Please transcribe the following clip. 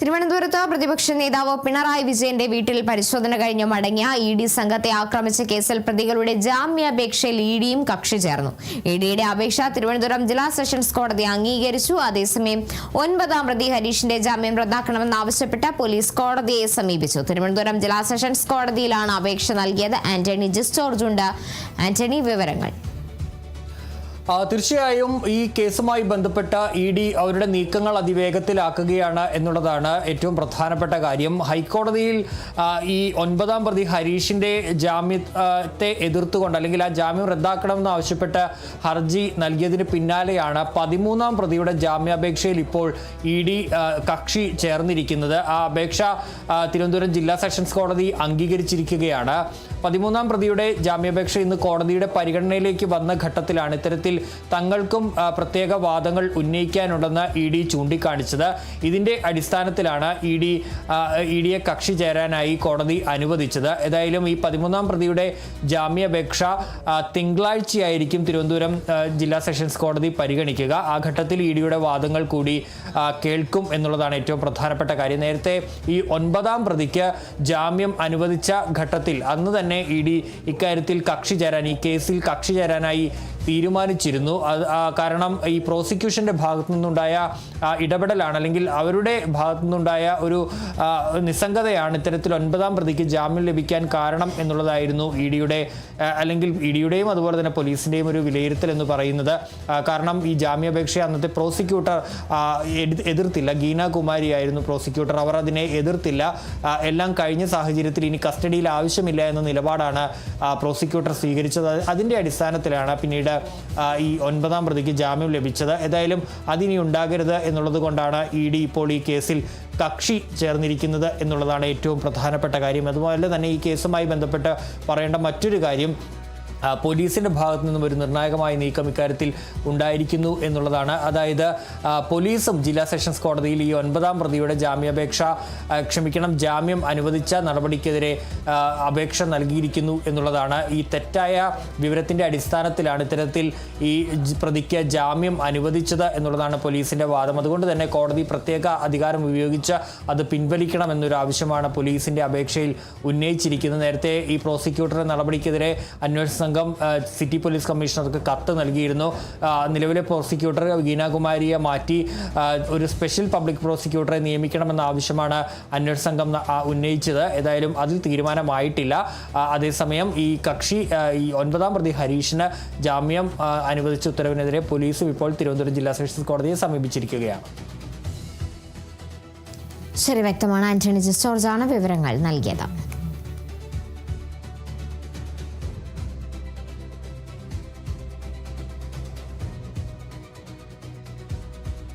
തിരുവനന്തപുരത്ത് പ്രതിപക്ഷ നേതാവ് പിണറായി വിജയന്റെ വീട്ടിൽ പരിശോധന കഴിഞ്ഞ് മടങ്ങിയ ഇഡി സംഘത്തെ ആക്രമിച്ച കേസിൽ പ്രതികളുടെ ജാമ്യാപേക്ഷയിൽ ഇഡിയും കക്ഷി ചേർന്നു. ഇഡിയുടെ അപേക്ഷ തിരുവനന്തപുരം ജില്ലാ സെഷൻസ് കോടതി അംഗീകരിച്ചു. അതേസമയം 9-ാം പ്രതി ഹരീഷിന്റെ ജാമ്യം റദ്ദാക്കണമെന്നാവശ്യപ്പെട്ട് പോലീസ് കോടതിയെ സമീപിച്ചു. തിരുവനന്തപുരം ജില്ലാ സെഷൻസ് കോടതിയിലാണ് അപേക്ഷ നൽകിയത്. ആന്റണി ജോർജ് ഉണ്ട്. ആന്റണി, വിവരങ്ങൾ. തീർച്ചയായും ഈ കേസുമായി ബന്ധപ്പെട്ട ഇഡി അവരുടെ നീക്കങ്ങൾ അതിവേഗത്തിലാക്കുകയാണ് എന്നുള്ളതാണ് ഏറ്റവും പ്രധാനപ്പെട്ട കാര്യം. ഹൈക്കോടതിയിൽ ഈ 9-ാം പ്രതി ഹരീഷിന്റെ ജാമ്യത്തെ എതിർത്തുകൊണ്ട് അല്ലെങ്കിൽ ആ ജാമ്യം റദ്ദാക്കണമെന്ന് ആവശ്യപ്പെട്ട് ഹർജി നൽകിയതിന് പിന്നാലെയാണ് 13-ാം പ്രതിയുടെ ജാമ്യാപേക്ഷയിൽ ഇപ്പോൾ ഇഡി കക്ഷി ചേർന്നിരിക്കുന്നത്. ആ അപേക്ഷ തിരുവനന്തപുരം ജില്ലാ സെഷൻസ് കോടതി അംഗീകരിച്ചിരിക്കുകയാണ്. 13-ാം പ്രതിയുടെ ജാമ്യാപേക്ഷ ഇന്ന് കോടതിയുടെ പരിഗണനയിലേക്ക് വന്ന ഘട്ടത്തിലാണ് ഇത്തരത്തിൽ തങ്ങൾക്കും പ്രത്യേക വാദങ്ങൾ ഉന്നയിക്കാനുണ്ടെന്ന് ഇഡി ചൂണ്ടിക്കാണിച്ചത്. ഇതിന്റെ അടിസ്ഥാനത്തിലാണ് ഇഡിയെ കക്ഷി ചേരാനായി കോടതി അനുവദിച്ചത്. ഏതായാലും ഈ 13-ാം പ്രതിയുടെ ജാമ്യാപേക്ഷ തിങ്കളാഴ്ചയായിരിക്കും തിരുവനന്തപുരം ജില്ലാ സെഷൻസ് കോടതി പരിഗണിക്കുക. ആ ഘട്ടത്തിൽ ഇഡിയുടെ വാദങ്ങൾ കൂടി കേൾക്കും എന്നുള്ളതാണ് ഏറ്റവും പ്രധാനപ്പെട്ട കാര്യം. നേരത്തെ ഈ 9-ാം പ്രതിക്ക് ജാമ്യം അനുവദിച്ച ഘട്ടത്തിൽ അന്ന് തന്നെ ഇഡി ഇക്കാര്യത്തിൽ ഈ കേസിൽ കക്ഷി ചേരാനായി തീരുമാനിച്ചിരുന്നു. കാരണം ഈ പ്രോസിക്യൂഷന്റെ ഭാഗത്തു നിന്നുണ്ടായ ഇടപെടലാണ് അല്ലെങ്കിൽ അവരുടെ ഭാഗത്തു നിന്നുണ്ടായ ഒരു നിസ്സംഗതയാണ് ഇത്തരത്തിൽ 9-ാം പ്രതിക്ക് ജാമ്യം ലഭിക്കാൻ കാരണം എന്നുള്ളതായിരുന്നു ഇഡിയുടെയും അതുപോലെ തന്നെ പോലീസിന്റെയും ഒരു വിലയിരുത്തൽ എന്ന് പറയുന്നത്. കാരണം ഈ ജാമ്യാപേക്ഷ അന്നത്തെ പ്രോസിക്യൂട്ടർ എതിർത്തില്ല. ഗീന കുമാരിയായിരുന്നു പ്രോസിക്യൂട്ടർ. അവർ അതിനെ എതിർത്തില്ല. എല്ലാം കഴിഞ്ഞ സാഹചര്യത്തിൽ ഇനി കസ്റ്റഡിയിൽ ആവശ്യമില്ല എന്ന നിലപാടാണ് പ്രോസിക്യൂട്ടർ സ്വീകരിച്ചത്. അതിന്റെ അടിസ്ഥാനത്തിലാണ് പിന്നീട് ഈ 9-ാം പ്രതിക്ക് ജാമ്യം ലഭിച്ചത്. ഏതായാലും അതിനി ഉണ്ടാകരുത് എന്നുള്ളത് കൊണ്ടാണ് ഇഡി ഇപ്പോൾ ഈ കേസിൽ കക്ഷി ചേർന്നിരിക്കുന്നത് എന്നുള്ളതാണ് ഏറ്റവും പ്രധാനപ്പെട്ട കാര്യം. അതുപോലെ തന്നെ ഈ കേസുമായി ബന്ധപ്പെട്ട് പറയേണ്ട മറ്റൊരു കാര്യം, പോലീസിന്റെ ഭാഗത്തു നിന്നും ഒരു നിർണായകമായ നീക്കം ഇക്കാര്യത്തിൽ ഉണ്ടായിരിക്കുന്നു എന്നുള്ളതാണ്. അതായത് പോലീസും ജില്ലാ സെഷൻസ് കോടതിയിൽ ഈ 9-ാം പ്രതിയുടെ ജാമ്യം അനുവദിച്ച നടപടിക്കെതിരെ അപേക്ഷ നൽകിയിരിക്കുന്നു എന്നുള്ളതാണ്. ഈ തെറ്റായ വിവരത്തിന്റെ അടിസ്ഥാനത്തിലാണ് ഇത്തരത്തിൽ ഈ പ്രതിക്ക് ജാമ്യം അനുവദിച്ചത് എന്നുള്ളതാണ് പോലീസിന്റെ വാദം. അതുകൊണ്ട് തന്നെ കോടതി പ്രത്യേക അധികാരം ഉപയോഗിച്ച് അത് പിൻവലിക്കണം എന്നൊരു ആവശ്യമാണ് പോലീസിന്റെ അപേക്ഷയിൽ ഉന്നയിച്ചിരിക്കുന്നത്. നേരത്തെ ഈ പ്രോസിക്യൂട്ടറുടെ നടപടിക്കെതിരെ അന്വേഷണ സംഘം സിറ്റി പോലീസ് കമ്മീഷണർക്ക് കത്ത് നൽകിയിരുന്നു. നിലവിലെ പ്രോസിക്യൂട്ടർ ഗീന കുമാരിയെ മാറ്റി ഒരു സ്പെഷ്യൽ പബ്ലിക് പ്രോസിക്യൂട്ടറെ നിയമിക്കണമെന്ന ആവശ്യമാണ് അന്വേഷണ സംഘം ഉന്നയിച്ചത്. ഏതായാലും അതിൽ തീരുമാനമായിട്ടില്ല. അതേസമയം ഈ 9-ാം പ്രതി ഹരീഷിന് ജാമ്യം അനുവദിച്ച ഉത്തരവിനെതിരെ പോലീസും ഇപ്പോൾ തിരുവനന്തപുരം ജില്ലാ സെഷൻസ് കോടതിയെ സമീപിച്ചിരിക്കുകയാണ്. ശരി, വ്യക്തമാണ്. ആന്റണി ജോർജാണ് വിവരങ്ങൾ നൽകിയത്.